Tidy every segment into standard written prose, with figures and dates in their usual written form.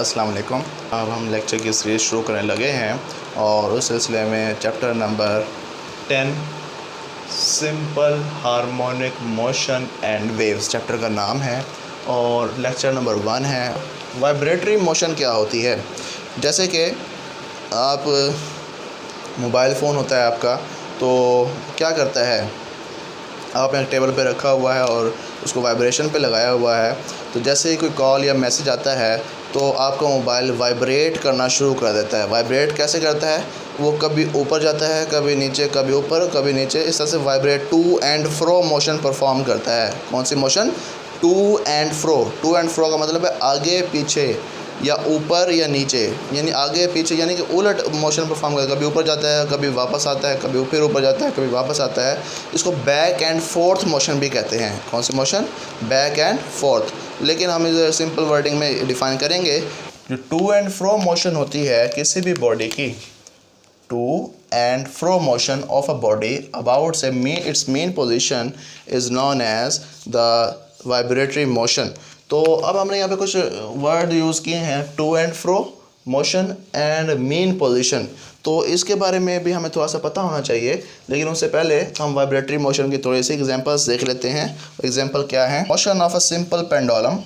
अस्सलाम वालेकुम। अब हम लेक्चर की सीरीज़ शुरू करने लगे हैं और उस सिलसिले में chapter number 10 simple harmonic motion and waves chapter का नाम है और लेक्चर नंबर 1 है वाइब्रेटरी मोशन क्या होती है। जैसे कि आप मोबाइल फ़ोन होता है आपका, तो क्या करता है, आपने टेबल पे रखा हुआ है और उसको वाइब्रेशन पे लगाया हुआ है, तो जैसे ही कोई कॉल या मैसेज आता है तो आपका मोबाइल वाइब्रेट करना शुरू कर देता है। वाइब्रेट कैसे करता है, वो कभी ऊपर जाता है, कभी नीचे, कभी ऊपर, कभी नीचे, इस तरह से vibrate to and fro motion perform करता है। कौन सी motion? To and fro. To and fro का मतलब है आगे पीछे या ऊपर या नीचे, यानी आगे पीछे, यानी कि उलट मोशन परफॉर्म करता है। कभी ऊपर जाता है, कभी वापस आता है, कभी फिर ऊपर जाता है, कभी वापस आता है। इसको बैक एंड फोर्थ मोशन भी कहते हैं। कौन सी मोशन? Back and fourth. लेकिन हम इसे सिंपल वर्डिंग में डिफ़ाइन करेंगे। जो टू एंड फ्रो मोशन होती है किसी भी बॉडी की, to and fro motion of a body about से its mean position is known as the vibratory motion. तो अब हमने यहाँ पे कुछ वर्ड यूज़ किए हैं, to and fro motion and mean position. तो इसके बारे में भी हमें थोड़ा सा पता होना चाहिए, लेकिन उससे पहले हम वाइब्रेटरी मोशन की थोड़ी सी एग्जांपल्स देख लेते हैं। एग्जांपल क्या है? Motion of a simple pendulum,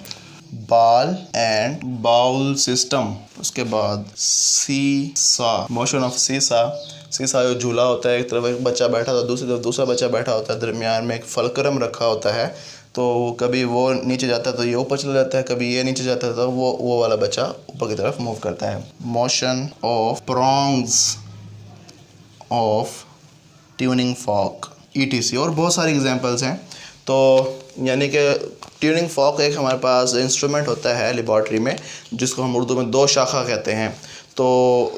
ball and bowl system. उसके बाद सीसा, मोशन ऑफ सीसा। सीसा जो झूला होता है, एक तरफ एक बच्चा बैठा होता है, दूसरी तरफ दूसरा बच्चा बैठा होता है, दरमियान में एक फलक्रम रखा होता है। तो कभी वो नीचे जाता है तो ये ऊपर चला जाता है, कभी ये नीचे जाता है तो वो वाला बच्चा ऊपर की तरफ मूव करता है। Motion of prongs of tuning fork ETC, और बहुत सारी एग्जांपल्स हैं। तो यानी कि ट्यूनिंग फॉर्क एक हमारे पास इंस्ट्रूमेंट होता है लेबॉर्ट्री में, जिसको हम उर्दू में दो शाखा कहते हैं। तो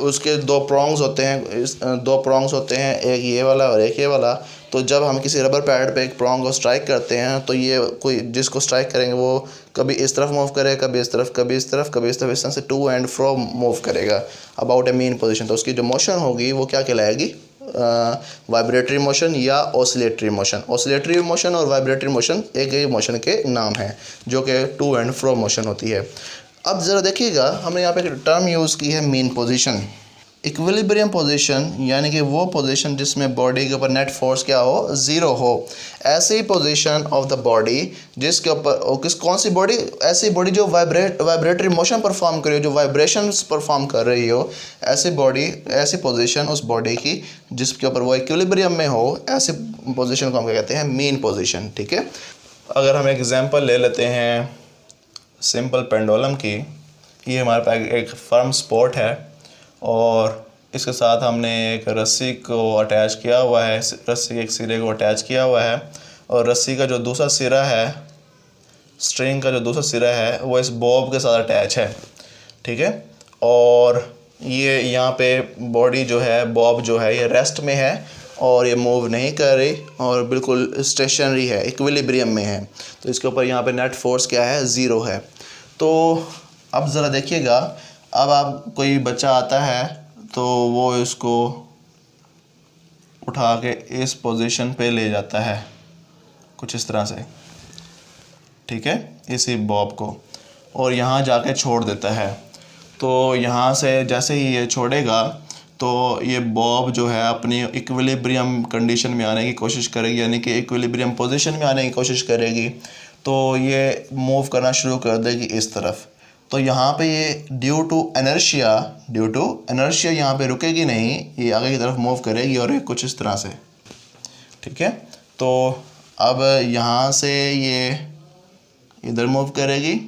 उसके दो प्रॉन्ग्स होते हैं, दो प्रॉन्ग्स होते हैं, एक ये वाला और एक ये वाला। तो जब हम किसी रबर पैड पे एक प्रॉन्ग को स्ट्राइक करते हैं तो ये कोई जिसको स्ट्राइक करेंगे वो कभी इस तरफ मूव करेगा, कभी इस तरफ, कभी इस तरफ, कभी इस तरफ, इस तरह से टू एंड फ्रो मूव करेगा अबाउट ए मीन पोजीशन। तो उसकी जो मोशन होगी वो क्या कहलाएगी? वाइब्रेटरी मोशन या ऑसिलेटरी मोशन। ऑसिलेटरी मोशन और वाइब्रेटरी मोशन एक ही मोशन के नाम हैं, जो कि टू एंड फ्रो मोशन होती है। अब ज़रा देखिएगा, हमने यहाँ पे एक टर्म यूज़ की है, मीन पोजीशन। इक्विलिब्रियम पोजीशन यानी कि वो पोजीशन जिसमें बॉडी के ऊपर नेट फोर्स क्या हो? ज़ीरो हो। ऐसी पोजीशन ऑफ द बॉडी जिसके ऊपर कौन सी बॉडी? ऐसी बॉडी जो वाइब्रेटरी मोशन परफॉर्म कर रही हो, जो वाइब्रेशंस परफॉर्म कर रही हो, ऐसी बॉडी, ऐसी पोजीशन उस बॉडी की जिसके ऊपर वो इक्विलिब्रियम में हो, ऐसी पोजीशन को हम क्या कहते हैं? Mean position. ठीक है। अगर हम एग्जांपल ले लेते हैं सिंपल पेंडुलम की, ये हमारे पास एक फर्म स्पॉट है और इसके साथ हमने एक रस्सी को अटैच किया हुआ है, रस्सी के एक सिरे को अटैच किया हुआ है, और रस्सी का जो दूसरा सिरा है, स्ट्रिंग का जो दूसरा सिरा है, वो इस बॉब के साथ अटैच है। ठीक है। और ये यहाँ पे बॉडी जो है, बॉब जो है, ये रेस्ट में है और ये मूव नहीं कर रही और बिल्कुल स्टेशनरी है, इक्विलिब्रियम में है। तो इसके ऊपर यहाँ पे नेट फोर्स क्या है? ज़ीरो है। तो अब ज़रा देखिएगा, अब आप कोई बच्चा आता है तो वो इसको उठा के इस पोजीशन पे ले जाता है, कुछ इस तरह से। ठीक है, इसी बॉब को, और यहाँ जाके छोड़ देता है। तो यहाँ से जैसे ही ये छोड़ेगा तो ये बॉब जो है अपनी इक्विलिब्रियम कंडीशन में आने की कोशिश करेगी, यानी कि इक्विलिब्रियम पोजीशन में आने की कोशिश करेगी। तो ये मूव करना शुरू कर देगी इस तरफ। तो यहाँ पे ये ड्यू टू इनर्शिया यहाँ पे रुकेगी नहीं, ये आगे की तरफ मूव करेगी और ये कुछ इस तरह से। ठीक है। तो अब यहाँ से ये इधर मूव करेगी,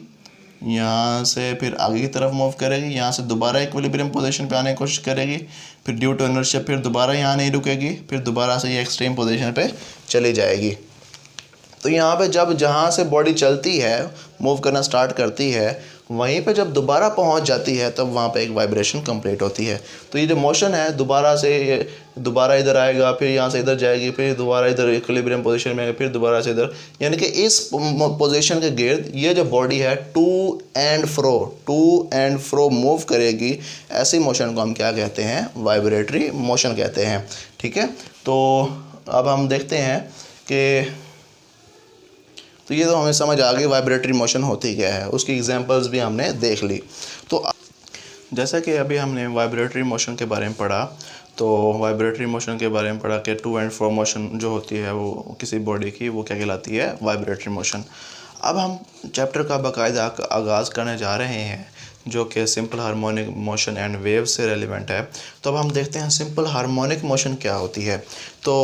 यहाँ से फिर आगे की तरफ मूव करेगी, यहाँ से दोबारा इक्विलिब्रियम पोजीशन पे आने की कोशिश करेगी, फिर ड्यू टू इनर्शिया फिर दोबारा यहाँ नहीं रुकेगी, फिर दोबारा से ये एक्सट्रीम पोजीशन पे चली जाएगी। तो यहाँ पे जब जहाँ से बॉडी चलती है, मूव करना स्टार्ट करती है, वहीं पे जब दोबारा पहुँच जाती है तब वहाँ पे एक वाइब्रेशन कंप्लीट होती है। तो ये जो मोशन है, दोबारा से दोबारा इधर आएगा, फिर यहाँ से इधर जाएगी, फिर दोबारा इधर इक्विलिब्रियम पोजीशन में आएगा, फिर दोबारा से इधर, यानी कि इस पोजीशन के गिर्द ये जो बॉडी है टू एंड फ्रो मूव करेगी। ऐसी मोशन को हम क्या कहते हैं? वाइब्रेटरी मोशन कहते हैं। ठीक है। तो अब हम देखते हैं कि तो ये तो हमें समझ आ गई वाइब्रेटरी मोशन होती क्या है, उसकी एग्जांपल्स भी हमने देख ली। तो जैसा कि अभी हमने वाइब्रेटरी मोशन के बारे में पढ़ा, तो वाइब्रेटरी मोशन के बारे में पढ़ा कि टू एंड फ्रो मोशन जो होती है वो किसी बॉडी की, वो क्या कहलाती है, वाइब्रेटरी मोशन। अब हम चैप्टर का बाकायदा आगाज़ करने जा रहे हैं जो कि simple harmonic motion and wave से रेलिवेंट है। तो अब हम देखते हैं सिंपल हार्मोनिक मोशन क्या होती है। तो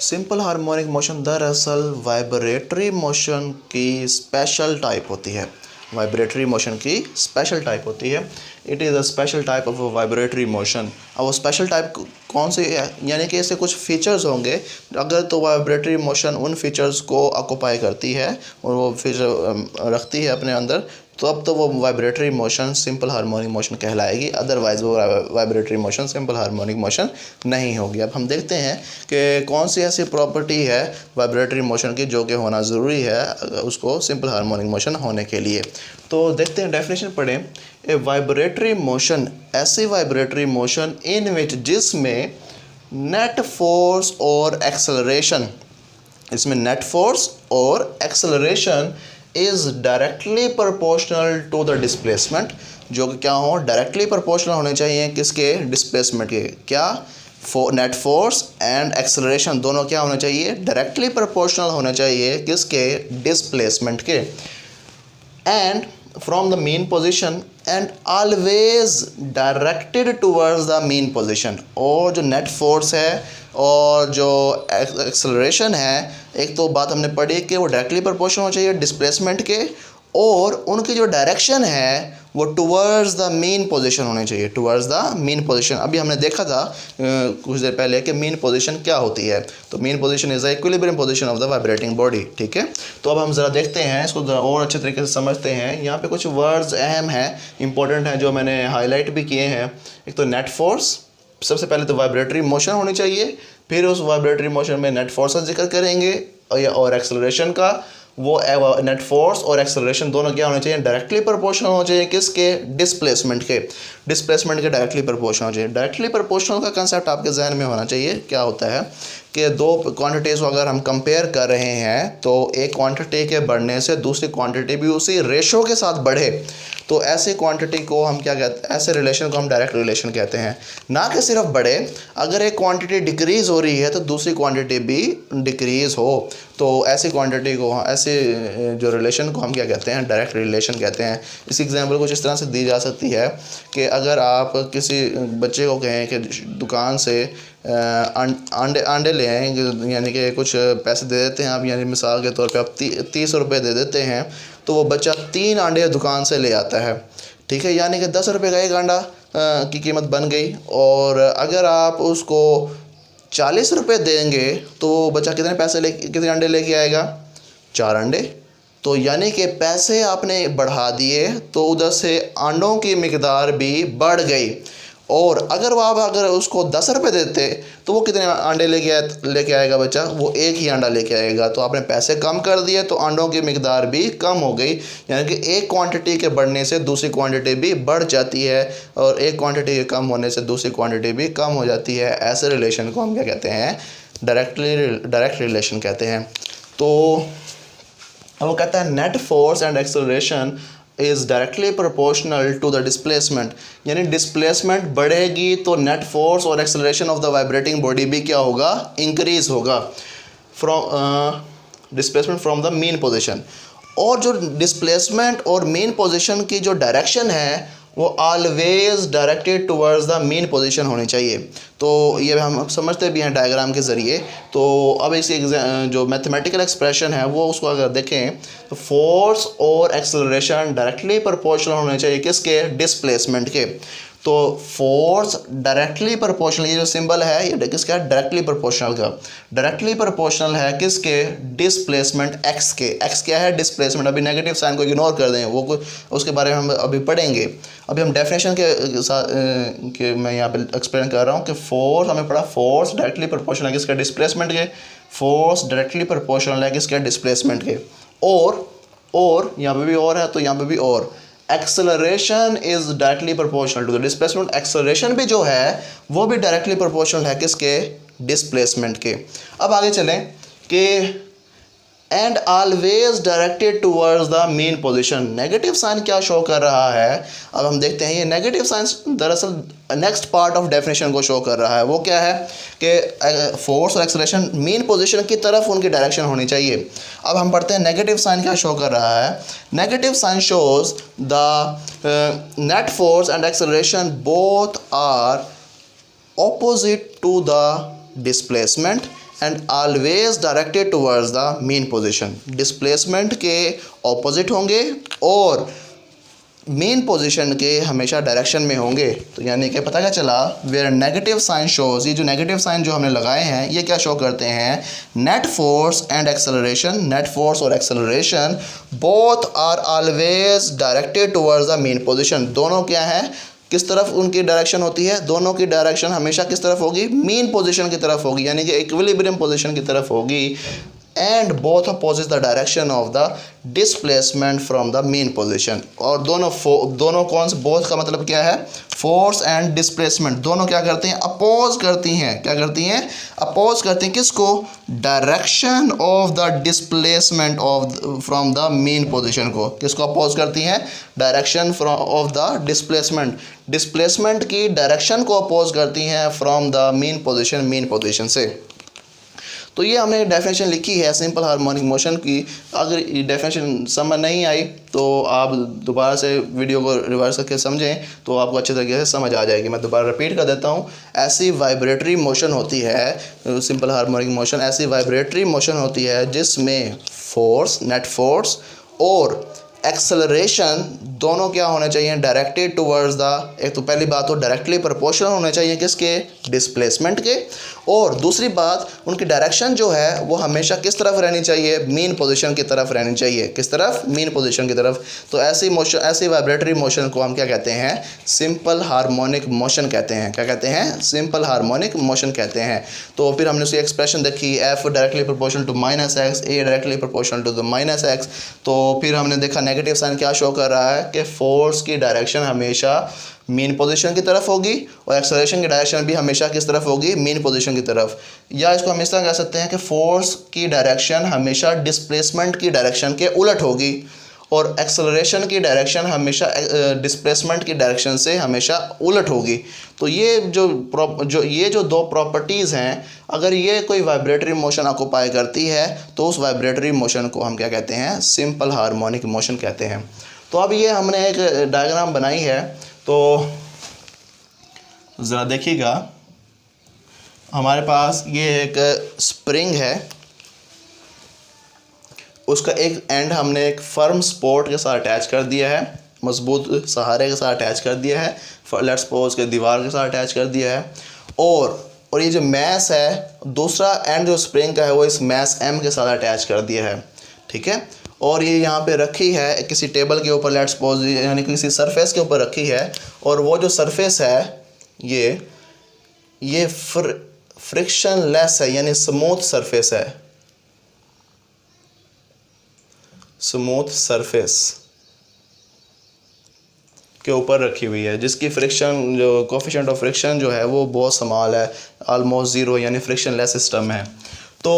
सिंपल हार्मोनिक मोशन दरअसल वाइब्रेटरी मोशन की स्पेशल टाइप होती है, वाइब्रेटरी मोशन की स्पेशल टाइप होती है। It is a special type of vibratory motion. अब वो स्पेशल टाइप कौन से है, यानी कि इससे कुछ फीचर्स होंगे, अगर तो वाइब्रेटरी मोशन उन फीचर्स को ऑक्यूपाई करती है और वो फीचर रखती है अपने अंदर, तो अब तो वो vibratory motion simple harmonic motion कहलाएगी, अदरवाइज़ वो vibratory motion simple harmonic motion नहीं होगी। अब हम देखते हैं कि कौन सी ऐसी प्रॉपर्टी है वाइब्रेटरी मोशन की जो कि होना ज़रूरी है उसको सिंपल हार्मोनिक मोशन होने के लिए। तो देखते हैं, डेफिनेशन पढ़ें। ए वाइब्रेटरी मोशन, ऐसी वाइब्रेटरी मोशन इन विच जिसमें नेट फोर्स और एक्सेलरेशन, इसमें नेट फोर्स और acceleration is directly proportional to the displacement, जो कि क्या हो, डायरेक्टली प्रोपोर्शनल होने चाहिए किसके, डिस्प्लेसमेंट के। क्या, नेट फोर्स एंड एक्सेलरेशन दोनों क्या होने चाहिए, डायरेक्टली प्रोपोर्शनल होने चाहिए किसके, डिस्प्लेसमेंट के। And from the mean position and always directed towards the mean position. और जो नेट फोर्स है और जो एक्सेलरेशन है, एक तो बात हमने पढ़ी कि वो डायरेक्टली प्रोपोर्शनल होना चाहिए डिस्प्लेसमेंट के, और उनकी जो डायरेक्शन है वो टुवर्ड्स द मीन पोजीशन होनी चाहिए, टुवर्ड्स द मीन पोजीशन। अभी हमने देखा था कुछ देर पहले कि मीन पोजीशन क्या होती है। तो mean position is the equilibrium position of the vibrating body, ठीक है। तो अब हम ज़रा देखते हैं इसको और अच्छे तरीके से समझते हैं। यहाँ पे कुछ वर्ड्स अहम हैं, इंपॉर्टेंट हैं, जो मैंने हाईलाइट भी किए हैं। एक तो नेट फोर्स, सबसे पहले तो वाइब्रेटरी मोशन होनी चाहिए, फिर उस वाइब्रेटरी मोशन में नेट फोर्स का जिक्र करेंगे और एक्सेलरेशन का। वो नेट फोर्स और एक्सेलरेशन दोनों क्या होने चाहिए, डायरेक्टली प्रोपोर्शनल होने चाहिए किसके, डिस्प्लेसमेंट के। डिस्प्लेसमेंट के डायरेक्टली प्रोपोर्शनल होना चाहिए। डायरेक्टली प्रोपोर्शनल का कंसेप्ट आपके जहन में होना चाहिए। क्या होता है कि दो क्वांटिटीज़ को अगर हम कंपेयर कर रहे हैं तो एक क्वांटिटी के बढ़ने से दूसरी क्वांटिटी भी उसी रेशो के साथ बढ़े, तो ऐसे क्वांटिटी को हम क्या कहते हैं, ऐसे रिलेशन को हम डायरेक्ट रिलेशन कहते हैं। ना कि सिर्फ बढ़े, अगर एक क्वांटिटी डिक्रीज़ हो रही है तो दूसरी क्वांटिटी भी डिक्रीज़ हो, तो ऐसी क्वांटिटी को, ऐसे जो रिलेशन को हम क्या कहते हैं, डायरेक्ट रिलेशन कहते हैं। इस एग्जांपल कुछ इस तरह से दी जा सकती है कि अगर आप किसी बच्चे को कहें कि दुकान से अंडे ले आएँ, यानी कि कुछ पैसे दे देते हैं आप, यानी मिसाल के तौर पे आप 30 रुपये दे देते हैं, तो वो बच्चा 3 अंडे दुकान से ले आता है, ठीक है, यानी कि 10 रुपये का एक अंडा की कीमत बन गई। और अगर आप उसको 40 रुपये देंगे तो बच्चा कितने अंडे लेके आएगा, 4 अंडे। तो यानी कि पैसे आपने बढ़ा दिए तो उधर से अंडों की मिकदार भी बढ़ गई। और अगर उसको 10 रुपये देते तो वो कितने अंडे लेके आएगा बच्चा, वो एक ही अंडा लेके आएगा। तो आपने पैसे कम कर दिए तो अंडों की मिकदार भी कम हो गई, यानी कि एक क्वांटिटी के बढ़ने से दूसरी क्वांटिटी भी बढ़ जाती है और एक क्वांटिटी के कम होने से दूसरी क्वांटिटी भी कम हो जाती है। ऐसे रिलेशन को हम क्या कहते हैं, डायरेक्ट रिलेशन कहते हैं। तो वो कहता है net force and acceleration is directly proportional to the displacement, यानी डिस्प्लेसमेंट बढ़ेगी तो नेट फोर्स और acceleration of the vibrating body भी क्या होगा, इंक्रीज होगा, from displacement from the mean position. और जो डिस्प्लेसमेंट और मीन पोजीशन की जो डायरेक्शन है वो always directed towards the mean position होनी चाहिए। तो ये हम समझते भी हैं डायग्राम के ज़रिए। तो अब इस जो मैथमेटिकल एक्सप्रेशन है वो उसको अगर देखें तो फोर्स और एक्सेलरेशन डायरेक्टली प्रोपोर्शनल होने चाहिए किसके, डिस्प्लेसमेंट के। तो फोर्स डायरेक्टली प्रोपोर्शनल, ये जो सिंबल है ये किसका है, डायरेक्टली प्रोपोर्शनल का। डायरेक्टली प्रोपोर्शनल है किसके, डिस्प्लेसमेंट एक्स के। एक्स क्या है, डिस्प्लेसमेंट। अभी नेगेटिव साइन को इग्नोर कर दें, वो उसके बारे में हम अभी पढ़ेंगे। अभी हम डेफिनेशन के साथ मैं यहाँ पे एक्सप्लेन कर रहा हूँ कि फोर्स हमने पढ़ा, फोर्स डायरेक्टली प्रोपोर्शनल है किसके, डिस्प्लेसमेंट के। फोर्स डायरेक्टली प्रोपोर्शनल है किसके, डिस्प्लेसमेंट के। और यहाँ पे भी और है तो यहाँ पे भी और। Acceleration is directly proportional to the displacement, acceleration भी जो है वो भी डायरेक्टली प्रोपोर्शनल है किसके, डिस्प्लेसमेंट के। अब आगे चलें कि and always directed towards the mean position. Negative sign क्या शो कर रहा है, अब हम देखते हैं। ये नेगेटिव साइन दरअसल नेक्स्ट पार्ट ऑफ डेफिनेशन को शो कर रहा है। वो क्या है कि फोर्स और एक्सेलरेशन मेन पोजीशन की तरफ उनकी डायरेक्शन होनी चाहिए। अब हम पढ़ते हैं नेगेटिव साइन क्या शो कर रहा है। Negative sign shows the net force and acceleration both are opposite to the displacement and always directed towards the mean position। displacement के opposite होंगे और मेन पोजीशन के हमेशा डायरेक्शन में होंगे। तो यानी कि पता क्या चला, वेयर नेगेटिव साइन शोज, ये जो नेगेटिव साइन जो हमने लगाए हैं ये क्या शो करते हैं, net force and acceleration, net force और acceleration both are always directed towards the mean position. दोनों क्या है, किस तरफ उनकी डायरेक्शन होती है, दोनों की डायरेक्शन हमेशा किस तरफ होगी, मेन पोजीशन की तरफ होगी, यानी कि इक्विलिब्रियम पोजीशन की तरफ होगी। And both opposite the direction of the displacement from the mean position. और दोनों कौन से, बोथ का मतलब क्या है, फोर्स एंड डिस्प्लेसमेंट दोनों क्या करते हैं, अपोज करती हैं। क्या करती हैं, अपोज करती हैं किसको, direction of the displacement of from the mean position को। किसको अपोज करती हैं, direction from of the displacement, displacement की डायरेक्शन को अपोज करती हैं फ्रॉम द मेन पोजीशन से। तो ये हमने डेफिनेशन लिखी है सिंपल हार्मोनिक मोशन की। अगर ये डेफिनेशन समझ नहीं आई तो आप दोबारा से वीडियो को रिवर्स करके समझें तो आपको अच्छे तरीके से समझ आ जाएगी। मैं दोबारा रिपीट कर देता हूँ। ऐसी वाइब्रेटरी मोशन होती है, सिंपल हार्मोनिक मोशन ऐसी वाइब्रेटरी मोशन होती है जिसमें फोर्स, नेट फोर्स और एक्सेलरेशन दोनों क्या होने चाहिए, डायरेक्टेड टुवर्ड्स द, एक तो पहली बात तो डायरेक्टली प्रोपोर्शनल होने चाहिए किसके, डिस्प्लेसमेंट के, और दूसरी बात उनकी डायरेक्शन जो है वो हमेशा किस तरफ रहनी चाहिए, मेन पोजीशन की तरफ रहनी चाहिए। किस तरफ, मेन पोजीशन की तरफ। तो ऐसी मोशन, ऐसी वाइब्रेटरी मोशन को हम क्या कहते हैं, सिंपल हार्मोनिक मोशन कहते हैं। क्या कहते हैं, सिंपल हार्मोनिक मोशन कहते हैं। तो फिर हमने उसकी एक्सप्रेशन देखी, F directly proportional to minus x, a directly proportional to the minus x. तो फिर हमने देखा नेगेटिव साइन क्या शो कर रहा है कि फोर्स की डायरेक्शन हमेशा मेन पोजीशन की तरफ होगी और एक्सेलरेशन की डायरेक्शन भी हमेशा किस तरफ होगी, मेन पोजीशन की तरफ। या इसको हम इस तरह कह सकते हैं कि फोर्स की डायरेक्शन हमेशा डिस्प्लेसमेंट की डायरेक्शन के उलट होगी और एक्सेलरेशन की डायरेक्शन हमेशा डिस्प्लेसमेंट की डायरेक्शन से हमेशा उलट होगी। तो ये जो दो प्रॉपर्टीज़ हैं, अगर ये कोई वाइब्रेटरी मोशन ऑक्यूपाई करती है तो उस वाइब्रेटरी मोशन को हम क्या कहते हैं, सिंपल हार्मोनिक मोशन कहते हैं। तो अब ये हमने एक डायग्राम बनाई है, तो ज़रा देखिएगा। हमारे पास ये एक स्प्रिंग है, उसका एक एंड हमने एक फर्म सपोर्ट के साथ अटैच कर दिया है, मजबूत सहारे के साथ अटैच कर दिया है, लेट्स सपोज के दीवार के साथ अटैच कर दिया है। और ये जो मैस है, दूसरा एंड जो स्प्रिंग का है वो इस मैस एम के साथ अटैच कर दिया है, ठीक है। और ये यहाँ पे रखी है किसी टेबल के ऊपर, लेट्स सपोज यानी किसी सरफेस के ऊपर रखी है। और वो जो सरफेस है ये फ्रिक्शन लेस है, यानी स्मूथ सरफेस है, स्मूथ सरफेस के ऊपर रखी हुई है, जिसकी फ्रिक्शन जो कोफिशिएंट ऑफ फ्रिक्शन जो है वो बहुत स्मॉल है, ऑलमोस्ट ज़ीरो, यानी फ्रिक्शन लेस सिस्टम है। तो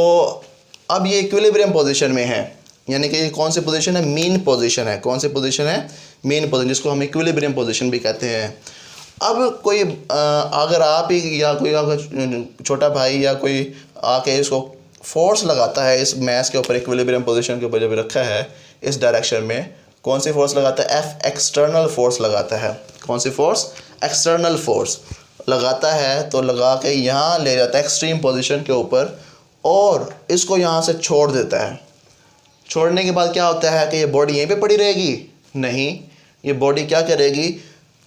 अब ये इक्विलिब्रियम पोजीशन में है, यानी कि ये कौन सी पोजीशन है, मेन पोजीशन है। कौन सी पोजीशन है, मेन पोजीशन, जिसको हम इक्विलिब्रियम पोजीशन भी कहते हैं। अब कोई अगर आप ही या कोई आपका छोटा भाई या कोई आके इसको फोर्स लगाता है इस मैस के ऊपर, इक्विलिब्रियम पोजीशन के ऊपर जब रखा है इस डायरेक्शन में, कौन सी फोर्स लगाता है, एफ एक्सटर्नल फोर्स लगाता है। कौन सी फोर्स, एक्सटर्नल फोर्स लगाता है। तो लगा के यहाँ ले जाता है एक्सट्रीम पोजीशन के ऊपर और इसको यहाँ से छोड़ देता है। छोड़ने के बाद क्या होता है कि ये बॉडी यहीं पे पड़ी रहेगी, नहीं, ये बॉडी क्या करेगी,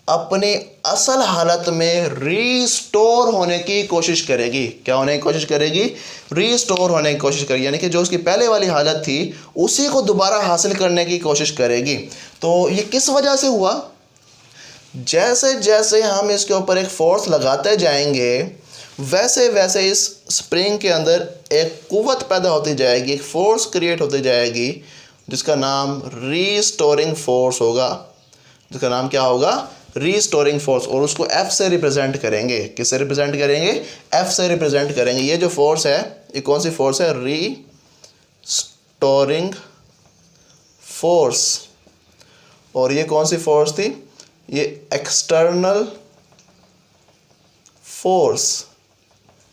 अपने असल हालत में रीस्टोर होने की कोशिश करेगी। क्या होने की कोशिश करेगी, रीस्टोर होने की कोशिश करेगी, यानी कि जो उसकी पहले वाली हालत थी उसी को दोबारा हासिल करने की कोशिश करेगी। तो ये किस वजह से हुआ, जैसे जैसे हम इसके ऊपर एक फोर्स लगाते जाएंगे वैसे वैसे इस स्प्रिंग के अंदर एक कुव्वत पैदा होती जाएगी, एक फोर्स क्रिएट होती जाएगी, जिसका नाम रीस्टोरिंग फोर्स होगा। जिसका नाम क्या होगा, रीस्टोरिंग फोर्स। और उसको एफ से रिप्रेजेंट करेंगे। किससे रिप्रेजेंट करेंगे, एफ से रिप्रेजेंट करेंगे। ये जो फोर्स है ये कौन सी फोर्स है, रीस्टोरिंग फोर्स। और ये कौन सी फोर्स थी? ये एक्सटर्नल फोर्स।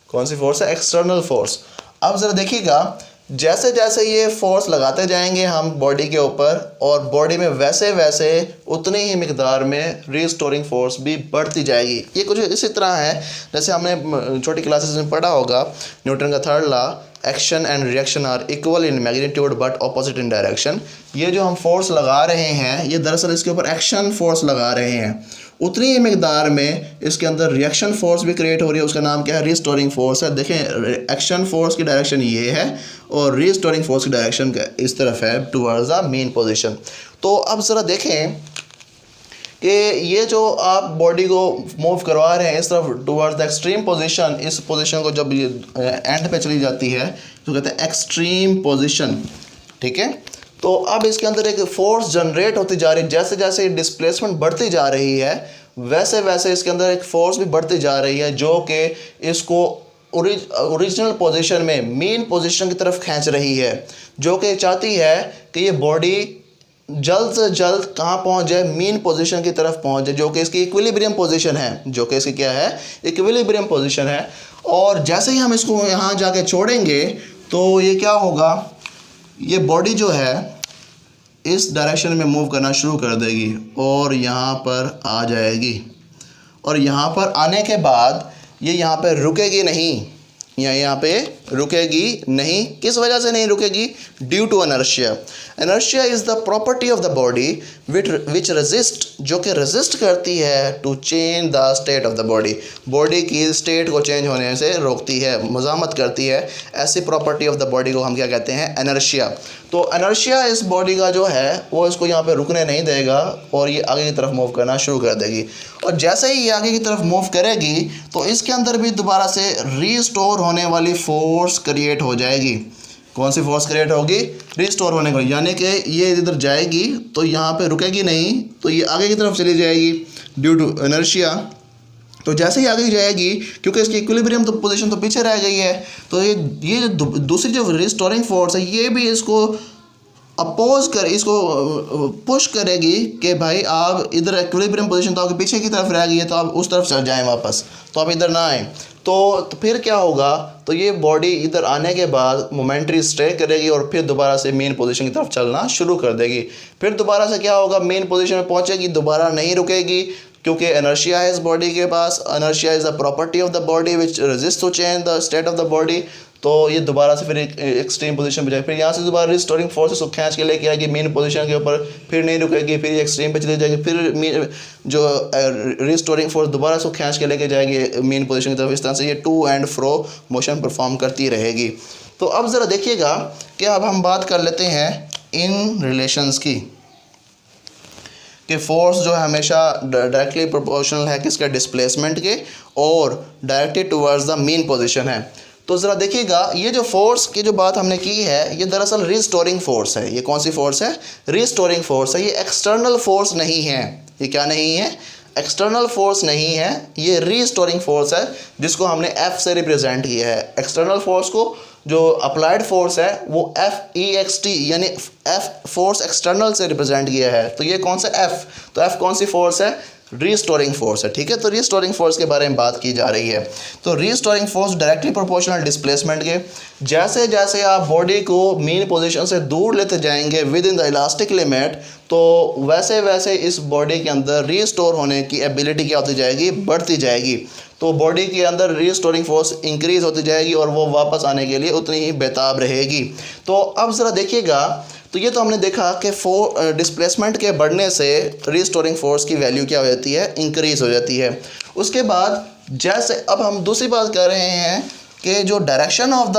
कौन सी फोर्स है? External force. अब ज़रा देखिएगा, जैसे जैसे ये फोर्स लगाते जाएंगे हम बॉडी के ऊपर, और बॉडी में वैसे वैसे उतनी ही मिकदार में रीस्टोरिंग फोर्स भी बढ़ती जाएगी। ये कुछ इसी तरह है जैसे हमने छोटी क्लासेस में पढ़ा होगा, न्यूटन का third law, action and reaction are equal in magnitude but opposite in direction. ये जो हम फोर्स लगा रहे हैं, ये दरअसल इसके ऊपर एक्शन फोर्स लगा रहे हैं, उतनी ही मिकदार में इसके अंदर रिएक्शन फोर्स भी क्रिएट हो रही है। उसका नाम क्या है? रीस्टोरिंग फोर्स है। देखें, एक्शन फोर्स की डायरेक्शन ये है और रीस्टोरिंग फोर्स की डायरेक्शन इस तरफ है, टुवर्ड्स द मेन पोजीशन। तो अब ज़रा देखें कि ये जो आप बॉडी को मूव करवा रहे हैं इस तरफ टुवर्ड्स द एक्सट्रीम पोजीशन, इस पोजीशन को जब ये एंड पे चली जाती है तो कहते हैं एक्सट्रीम पोजीशन, ठीक है। तो अब इसके अंदर एक फोर्स जनरेट होती जा रही है, जैसे जैसे डिस्प्लेसमेंट बढ़ती जा रही है वैसे वैसे इसके अंदर एक फोर्स भी बढ़ती जा रही है, जो कि इसको ओरिजिनल पोजीशन में, मेन पोजीशन की तरफ खींच रही है, जो कि चाहती है कि ये बॉडी जल्द से जल्द कहाँ पहुँच जाए? मेन पोजीशन की तरफ पहुँच जाए, जो कि इसकी इक्विलिब्रियम पोजीशन है, जो कि इसकी क्या है? इक्विलिब्रियम पोजीशन है। और जैसे ही हम इसको यहाँ जाके छोड़ेंगे तो ये क्या होगा? ये बॉडी जो है इस डायरेक्शन में मूव करना शुरू कर देगी और यहाँ पर आ जाएगी, और यहाँ पर आने के बाद ये यहाँ पे रुकेगी नहीं, यहाँ पे रुकेगी नहीं। किस वजह से नहीं रुकेगी? Due to inertia. Inertia is the property of the body which resist, जो कि रेजिस्ट करती है to change the state of the body, body की स्टेट को चेंज होने से रोकती है, मज़ामत करती है। ऐसी प्रॉपर्टी ऑफ द बॉडी को हम क्या कहते हैं? इनर्शिया। तो इनर्शिया इस बॉडी का जो है वो इसको यहाँ पे रुकने नहीं देगा और ये आगे की तरफ मूव करना शुरू कर देगी। और जैसे ही ये आगे की तरफ मूव करेगी तो इसके अंदर भी दोबारा से रीस्टोर होने वाली फोर्स क्रिएट हो जाएगी। कौन सी फोर्स क्रिएट होगी? रीस्टोर होने को, यानी कि ये इधर जाएगी तो यहाँ पे रुकेगी नहीं, तो ये आगे की तरफ चली जाएगी ड्यू टू इनर्शिया। तो जैसे ही आगे जाएगी, क्योंकि इसकी इक्विलिब्रियम तो पोजीशन तो पीछे रह गई है, तो ये जो दूसरी जो रिस्टोरिंग फोर्स है ये भी इसको अपोज कर, इसको पुश करेगी कि भाई आप इधर इक्विलिब्रियम पोजीशन तो आपके पीछे की तरफ रह गई है, तो आप उस तरफ चल जाएं वापस, तो आप इधर ना आएँ। तो फिर क्या होगा? तो ये बॉडी इधर आने के बाद मोमेंटरी स्टे करेगी और फिर दोबारा से मेन पोजीशन की तरफ चलना शुरू कर देगी। फिर दोबारा से क्या होगा? मेन पोजीशन में पहुंचेगी, दोबारा नहीं रुकेगी, क्योंकि इनर्शिया है इस बॉडी के पास। Inertia is the property of the body which resist to change the state of the body. तो ये दोबारा से फिर एक एक्सट्रीम पोजीशन पे जाएगी, फिर यहाँ से दोबारा रिस्टोरिंग फोर्स उसको खींच के लेके आएगी मेन पोजीशन के ऊपर, फिर नहीं रुकेगी, फिर एक्सट्रीम पे चली जाएगी, फिर जो रिस्टोरिंग फोर्स दोबारा उसको खींच के लेके जाएगी मेन पोजीशन की तरफ। इस तरह से ये to and fro motion perform करती रहेगी। तो अब ज़रा देखिएगा कि अब हम बात कर लेते हैं इन रिलेशंस की, कि फोर्स जो है हमेशा डायरेक्टली प्रोपोर्शनल है किसका? डिस्प्लेसमेंट के, और directed towards the mean position है। तो ज़रा देखिएगा, ये जो फोर्स की जो बात हमने की है ये दरअसल रिस्टोरिंग फोर्स है। ये कौन सी फोर्स है? रिस्टोरिंग फोर्स है। ये एक्सटर्नल फोर्स नहीं है। ये क्या नहीं है? एक्सटर्नल फोर्स नहीं है, ये रिस्टोरिंग फोर्स है, जिसको हमने F से रिप्रेजेंट किया है। एक्सटर्नल फोर्स को जो अप्लाइड फोर्स है वो FEXT यानी F फोर्स एक्सटर्नल से रिप्रेजेंट किया है। तो ये कौन सा F? तो F कौन सी फोर्स है? रीस्टोरिंग फोर्स है, ठीक है। तो रीस्टोरिंग फोर्स के बारे में बात की जा रही है। तो restoring force directly proportional displacement के, जैसे जैसे आप बॉडी को मेन पोजीशन से दूर लेते जाएंगे with in the elastic limit, तो वैसे वैसे इस बॉडी के अंदर रीस्टोर होने की एबिलिटी क्या होती जाएगी? बढ़ती जाएगी। तो बॉडी के अंदर रीस्टोरिंग फोर्स इंक्रीज होती जाएगी और वो वापस आने के लिए उतनी ही बेताब रहेगी। तो अब ज़रा देखिएगा, तो ये तो हमने देखा कि डिस्प्लेसमेंट के बढ़ने से रिस्टोरिंग फोर्स की वैल्यू क्या हो जाती है? इंक्रीज हो जाती है। उसके बाद जैसे अब हम दूसरी बात कर रहे हैं कि जो direction of the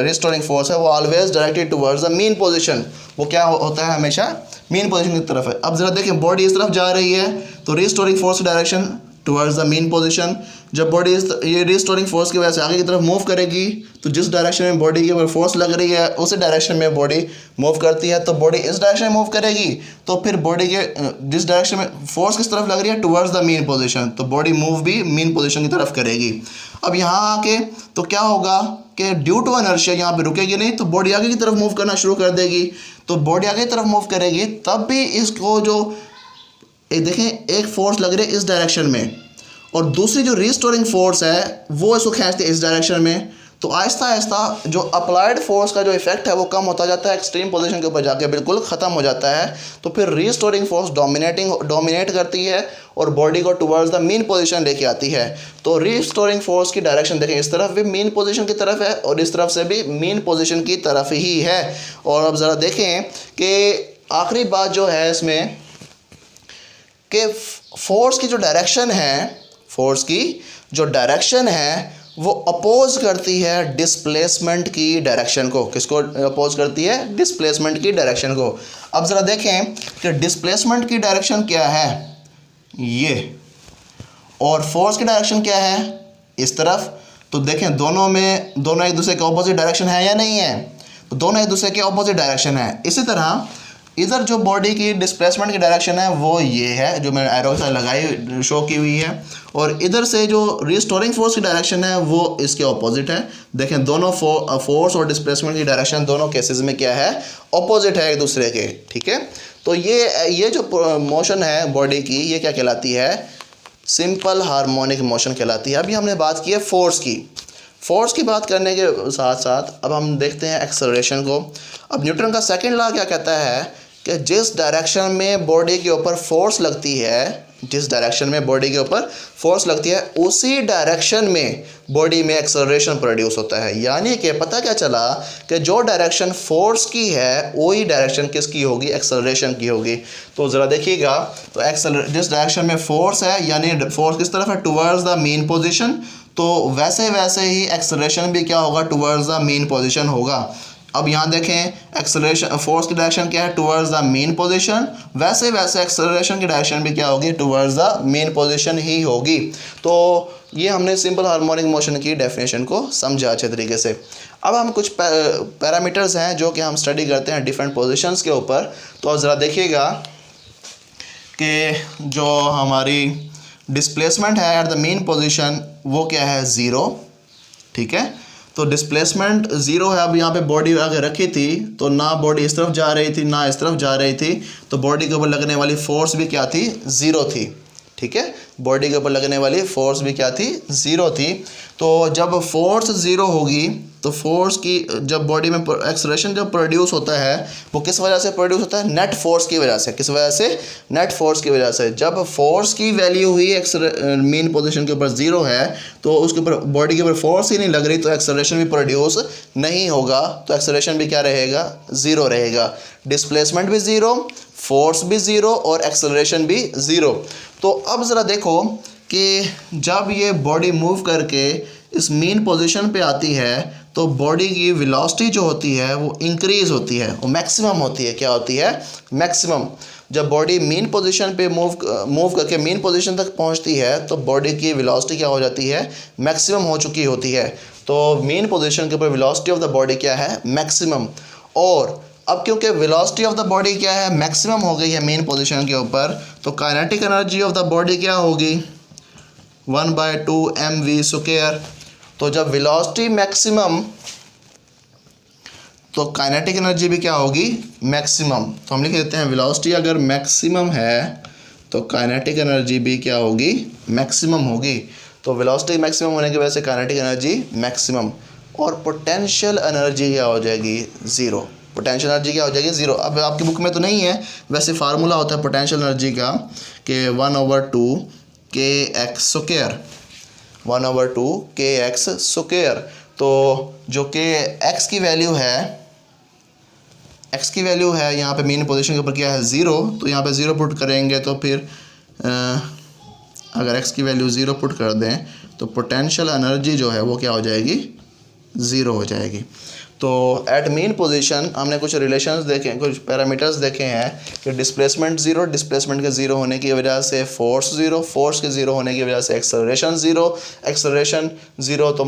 restoring force है वो always directed towards the mean position. वो क्या होता है? हमेशा मेन पोजीशन की तरफ है। अब ज़रा देखें, बॉडी इस तरफ जा रही है तो restoring force direction towards the mean position. जब बॉडी ये रिस्टोरिंग फोर्स की वजह से आगे की तरफ मूव करेगी तो जिस डायरेक्शन में बॉडी के ऊपर फोर्स लग रही है उसी डायरेक्शन में बॉडी मूव करती है। तो बॉडी इस डायरेक्शन में मूव करेगी तो फिर बॉडी के जिस डायरेक्शन में फोर्स किस तरफ लग रही है? Towards the mean position. तो बॉडी मूव भी मेन पोजीशन की तरफ करेगी। अब यहाँ आके तो क्या होगा कि ड्यू टू इनर्शिया यहाँ पे रुकेगी नहीं, तो बॉडी आगे की तरफ मूव करना शुरू कर देगी। तो बॉडी आगे की तरफ मूव करेगी तब भी इसको जो देखें एक फोर्स लग रही है इस डायरेक्शन में, और दूसरी जो रिस्टोरिंग फोर्स है वो इसको खींचती है इस डायरेक्शन में। तो आहिस्ता आहिस्ता जो अप्लाइड फोर्स का जो इफेक्ट है वो कम होता जाता है, एक्सट्रीम पोजीशन के ऊपर जाके बिल्कुल ख़त्म हो जाता है। तो फिर रिस्टोरिंग फोर्स डोमिनेट करती है और बॉडी को टुवर्ड्स द मीन पोजीशन लेके आती है। तो रिस्टोरिंग फोर्स की डायरेक्शन देखें, इस तरफ भी मीन पोजीशन की तरफ है और इस तरफ से भी मीन पोजीशन की तरफ ही है। और अब ज़रा देखें कि आखिरी बात जो है इसमें कि फोर्स की जो डायरेक्शन है वो अपोज करती है डिस्प्लेसमेंट की डायरेक्शन को। किसको अपोज करती है? डिस्प्लेसमेंट की डायरेक्शन को। अब ज़रा देखें कि डिस्प्लेसमेंट की डायरेक्शन क्या है, ये, और फोर्स की डायरेक्शन क्या है, इस तरफ। तो देखें दोनों एक दूसरे के ऑपोजिट डायरेक्शन है या नहीं है? तो दोनों एक दूसरे के ऑपोजिट डायरेक्शन है। इसी तरह इधर जो बॉडी की डिस्प्लेसमेंट की डायरेक्शन है वो ये है, जो मैंने एरो से लगाई शो की हुई है, और इधर से जो रिस्टोरिंग फोर्स की डायरेक्शन है वो इसके ऑपोजिट है। देखें दोनों फोर्स और डिस्प्लेसमेंट की डायरेक्शन दोनों केसेस में क्या है? ऑपोजिट है एक दूसरे के। ठीक है, तो ये जो मोशन है बॉडी की, ये क्या कहलाती है? सिंपल हार्मोनिक मोशन कहलाती है। अभी हमने बात की है फोर्स की बात करने के साथ साथ अब हम देखते हैं एक्सेलरेशन को। अब न्यूटन का सेकंड लॉ क्या कहता है कि जिस डायरेक्शन में बॉडी के ऊपर फोर्स लगती है, उसी डायरेक्शन में बॉडी में एक्सेलरेशन प्रोड्यूस होता है। यानी कि पता क्या चला कि जो डायरेक्शन फोर्स की है वही डायरेक्शन किसकी होगी? एक्सेलरेशन की होगी। तो ज़रा देखिएगा, तो जिस डायरेक्शन में फोर्स है, यानी फोर्स किस तरफ है? Towards the mean position. तो वैसे ही एक्सेलरेशन भी क्या होगा? टुवर्ड्स द मेन पोजीशन होगा। अब यहाँ देखें एक्सेलरेशन, फोर्स की डायरेक्शन क्या है? Towards the mean position. वैसे एक्सेलरेशन की डायरेक्शन भी क्या होगी? टुवर्ड्स द मेन पोजीशन ही होगी। तो ये हमने सिंपल हार्मोनिक मोशन की डेफिनेशन को समझा अच्छे तरीके से। अब हम कुछ पैरामीटर्स हैं जो कि हम स्टडी करते हैं डिफरेंट पोजीशंस के ऊपर। तो अब ज़रा देखिएगा कि जो हमारी डिस्प्लेसमेंट है एट द मेन पोजीशन वो क्या है? ज़ीरो। ठीक है, तो डिस्प्लेसमेंट ज़ीरो है। अब यहाँ पे बॉडी अगर रखी थी तो ना बॉडी इस तरफ जा रही थी ना इस तरफ जा रही थी, तो बॉडी के ऊपर लगने वाली फोर्स भी क्या थी? ज़ीरो थी। ठीक है, बॉडी के ऊपर लगने वाली फोर्स भी क्या थी? ज़ीरो थी। तो जब फोर्स ज़ीरो होगी तो फोर्स की जब बॉडी में एक्सेलरेशन जब प्रोड्यूस होता है वो किस वजह से प्रोड्यूस होता है? नेट फोर्स की वजह से। किस वजह से? नेट फोर्स की वजह से। जब फोर्स की वैल्यू हुई मेन पोजीशन के ऊपर ज़ीरो है तो उसके ऊपर बॉडी के ऊपर फोर्स ही नहीं लग रही, तो एक्सेलरेशन भी प्रोड्यूस नहीं होगा। तो एक्सेलरेशन भी क्या रहेगा? ज़ीरो रहेगा। डिस्प्लेसमेंट भी ज़ीरो, फोर्स भी ज़ीरो और एक्सेलरेशन भी ज़ीरो। तो अब ज़रा देखो कि जब ये बॉडी मूव करके इस मेन पोजीशन पे आती है तो बॉडी की वेलोसिटी जो होती है वो इंक्रीज़ होती है, वो मैक्सिमम होती है। क्या होती है? मैक्सिमम। जब बॉडी मेन पोजीशन पे मूव करके मेन पोजीशन तक पहुंचती है तो बॉडी की वेलोसिटी क्या हो जाती है? मैक्सिमम हो चुकी होती है। तो मेन पोजीशन के ऊपर वेलोसिटी ऑफ द बॉडी क्या है? मैक्सिमम। और अब क्योंकि वेलोसिटी ऑफ द बॉडी क्या है? मैक्सिमम हो गई है मेन पोजीशन के ऊपर, तो kinetic energy of the body क्या होगी? 1/2 mv²। तो जब वेलोसिटी मैक्सिमम तो काइनेटिक एनर्जी भी क्या होगी? मैक्सिमम। तो हम लिख देते हैं वेलोसिटी अगर मैक्सिमम है तो काइनेटिक एनर्जी भी क्या होगी? मैक्सिमम होगी। तो वेलोसिटी मैक्सिमम होने की वजह से काइनेटिक एनर्जी मैक्सिमम। और पोटेंशियल एनर्जी क्या हो जाएगी? ज़ीरो। पोटेंशियल एनर्जी क्या हो जाएगी? ज़ीरो। अब आपकी बुक में तो नहीं है, वैसे फार्मूला होता है पोटेंशियल एनर्जी का कि 1/2 kx²। 1/2 kx²। तो जो कि x की वैल्यू है यहाँ पे मेन पोजीशन के ऊपर क्या है? ज़ीरो। तो यहाँ पे ज़ीरो पुट करेंगे तो फिर अगर x की वैल्यू ज़ीरो पुट कर दें तो पोटेंशियल एनर्जी जो है वो क्या हो जाएगी? ज़ीरो हो जाएगी। तो एट मेन पोजीशन हमने कुछ रिलेशंस देखे, कुछ पैरामीटर्स देखे हैं कि डिस्प्लेसमेंट ज़ीरो, डिस्प्लेसमेंट के ज़ीरो होने की वजह से फोर्स ज़ीरो, फोर्स के ज़ीरो होने की वजह से एक्सेलरेशन ज़ीरो, एक्सेलरेशन ज़ीरो। तो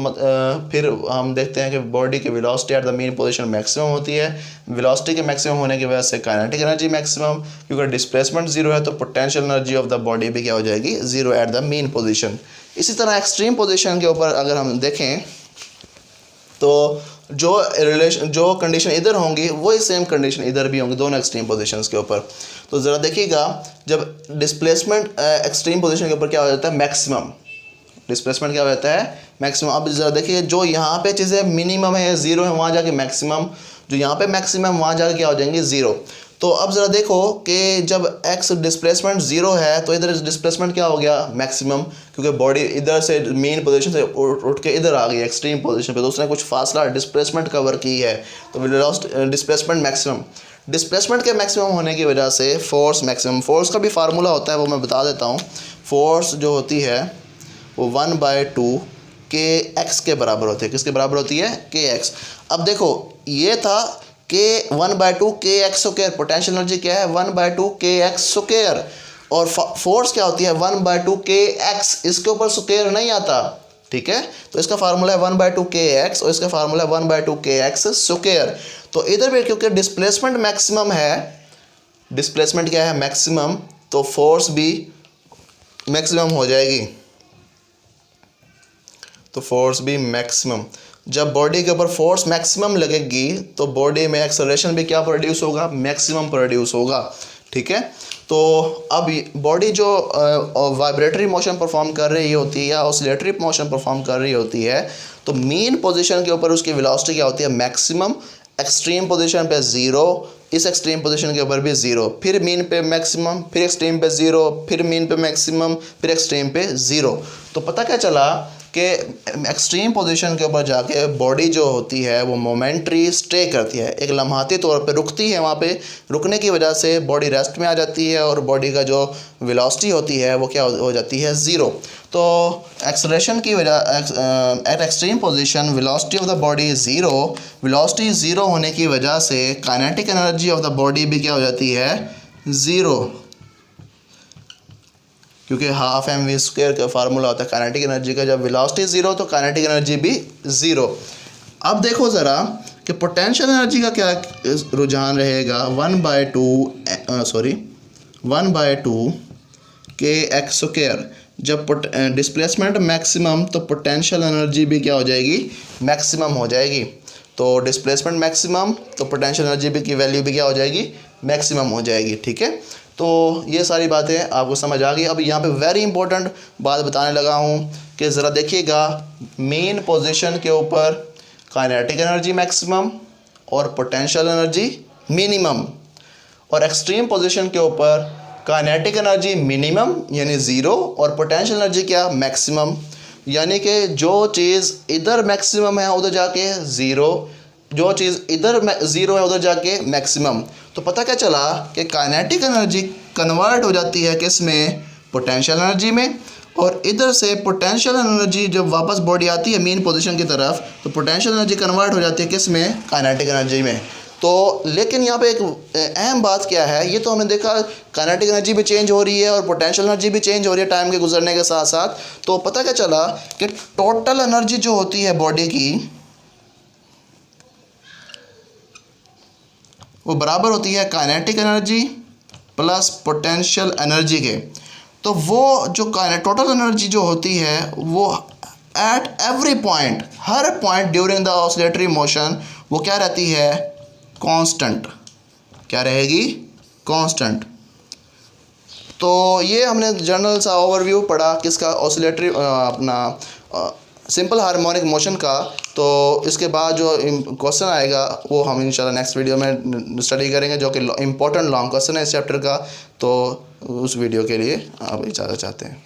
फिर हम देखते हैं कि बॉडी की velocity at the mean position maximum होती है। वेलोसिटी के मैक्सिमम होने की वजह से काइनेटिक एनर्जी मैक्सिमम, क्योंकि डिस्प्लेसमेंट ज़ीरो है तो potential energy of the body भी क्या हो जाएगी? Zero at the mean position. इसी तरह एक्सट्रीम पोजीशन के ऊपर अगर हम देखें तो जो कंडीशन इधर होंगी वही सेम कंडीशन इधर भी होंगी, दोनों एक्सट्रीम पोजीशंस के ऊपर। तो ज़रा देखिएगा, जब डिस्प्लेसमेंट एक्सट्रीम पोजीशन के ऊपर क्या हो जाता है, मैक्सिमम डिस्प्लेसमेंट क्या हो जाता है, मैक्सिमम। अब ज़रा देखिए, जो यहाँ पे चीज़ें मिनिमम है, ज़ीरो है, वहाँ जाके मैक्सिमम, जो यहाँ पे मैक्सिमम वहाँ जाके क्या हो जाएंगे, ज़ीरो। तो अब ज़रा देखो कि जब x डिस्प्लेसमेंट ज़ीरो है तो इधर डिस्प्लेसमेंट क्या हो गया, मैक्सिमम, क्योंकि बॉडी इधर से मेन पोजीशन से उठ के इधर आ गई एक्सट्रीम पोजीशन पे, तो उसने कुछ फासला डिस्प्लेसमेंट कवर की है, तो we lost displacement maximum. Displacement के मैक्सिमम होने की वजह से फोर्स मैक्सिमम, फोर्स का भी फार्मूला होता है, वो मैं बता देता हूँ। फोर्स जो होती है वो 1/2 kx के बराबर होती है। किसके बराबर होती है, kx। अब देखो ये था k 1/2 kx square, potential energy क्या है, 1/2 kx स्क्वायर, और फोर्स क्या होती है 1/2 kx, इसके ऊपर स्क्वायर नहीं आता, ठीक है। तो इसका फार्मूला है 1/2 kx और इसका फार्मूला है 1/2 kx स्क्वायर। तो इधर भी क्योंकि डिस्प्लेसमेंट मैक्सिमम है, डिस्प्लेसमेंट क्या है, मैक्सिमम, तो फोर्स भी मैक्सिमम हो जाएगी, तो फोर्स भी मैक्सिमम। जब बॉडी के ऊपर फोर्स मैक्सिमम लगेगी तो बॉडी में एक्सेलरेशन भी क्या प्रोड्यूस होगा, मैक्सिमम प्रोड्यूस होगा, ठीक है। तो अब बॉडी जो वाइब्रेटरी मोशन परफॉर्म कर रही होती है या ऑसिलेटरी मोशन परफॉर्म कर रही होती है, तो मेन पोजीशन के ऊपर उसकी वेलोसिटी क्या होती है, मैक्सिमम, एक्सट्रीम पोजीशन पे ज़ीरो, इस एक्सट्रीम पोजीशन के ऊपर भी ज़ीरो, फिर मीन पे मैक्सिमम, फिर एक्सट्रीम पे ज़ीरो, फिर मीन पे मैक्सिमम, फिर एक्सट्रीम पे ज़ीरो। तो पता क्या चला कि एक्सट्रीम पोजीशन के ऊपर जाके बॉडी जो होती है वो मोमेंट्री स्टे करती है, एक लम्हाती तौर पे रुकती है, वहाँ पे रुकने की वजह से बॉडी रेस्ट में आ जाती है और बॉडी का जो वेलोसिटी होती है वो क्या हो जाती है, ज़ीरो। तो एक्सेलरेशन की वजह eight extreme position velocity of the body is zero, velocity zero होने की वजह से kinetic energy of the body भी क्या हो जाती है, ज़ीरो, क्योंकि हाफ एम वी स्क्वायर का फार्मूला होता है काइनेटिक एनर्जी का, जब वेलोसिटी ज़ीरो तो काइनेटिक एनर्जी भी ज़ीरो। अब देखो ज़रा कि पोटेंशियल एनर्जी का क्या रुझान रहेगा, 1/2 kx स्क्वायर। जब डिस्प्लेसमेंट मैक्सिमम तो पोटेंशियल एनर्जी भी क्या हो जाएगी, मैक्सिमम हो जाएगी। तो डिस्प्लेसमेंट मैक्सिमम तो पोटेंशियल एनर्जी भी की वैल्यू भी क्या हो जाएगी, मैक्सिमम हो जाएगी, ठीक है। तो ये सारी बातें आपको समझ आ गई। अब यहाँ पे वेरी इंपॉर्टेंट बात बताने लगा हूँ कि ज़रा देखिएगा, मेन पोजीशन के ऊपर काइनेटिक एनर्जी मैक्सिमम और पोटेंशियल एनर्जी मिनिमम, और एक्सट्रीम पोजीशन के ऊपर काइनेटिक एनर्जी मिनिमम यानी ज़ीरो और पोटेंशियल एनर्जी क्या, मैक्सिमम। यानी कि जो चीज़ इधर मैक्सिमम है उधर जाके ज़ीरो, जो चीज़ इधर ज़ीरो है उधर जाके मैक्सिमम। तो पता क्या चला कि काइनेटिक एनर्जी कन्वर्ट हो जाती है किस में, पोटेंशियल एनर्जी में, और इधर से पोटेंशियल एनर्जी जब वापस बॉडी आती है मेन पोजीशन की तरफ तो पोटेंशियल एनर्जी कन्वर्ट हो जाती है किस में, काइनेटिक एनर्जी में। तो लेकिन यहाँ पे एक अहम बात क्या है, ये तो हमने देखा काइनेटिक एनर्जी भी चेंज हो रही है और पोटेंशियल एनर्जी भी चेंज हो रही है टाइम के गुजरने के साथ साथ। तो पता क्या चला कि टोटल एनर्जी जो होती है बॉडी की वो बराबर होती है kinetic energy plus potential energy के। तो वो जो टोटल एनर्जी जो होती है वो at every point, her point during the oscillatory motion वो क्या रहती है, कांस्टेंट। क्या रहेगी, कांस्टेंट। तो ये हमने जनरल सा ओवरव्यू पढ़ा किसका, ऑसिलेटरी अपना सिंपल हार्मोनिक मोशन का। तो इसके बाद जो क्वेश्चन आएगा वो हम इंशाल्लाह नेक्स्ट वीडियो में स्टडी करेंगे, जो कि इम्पोर्टेंट लॉन्ग क्वेश्चन है इस चैप्टर का। तो उस वीडियो के लिए आप इजाज़त चाहते हैं।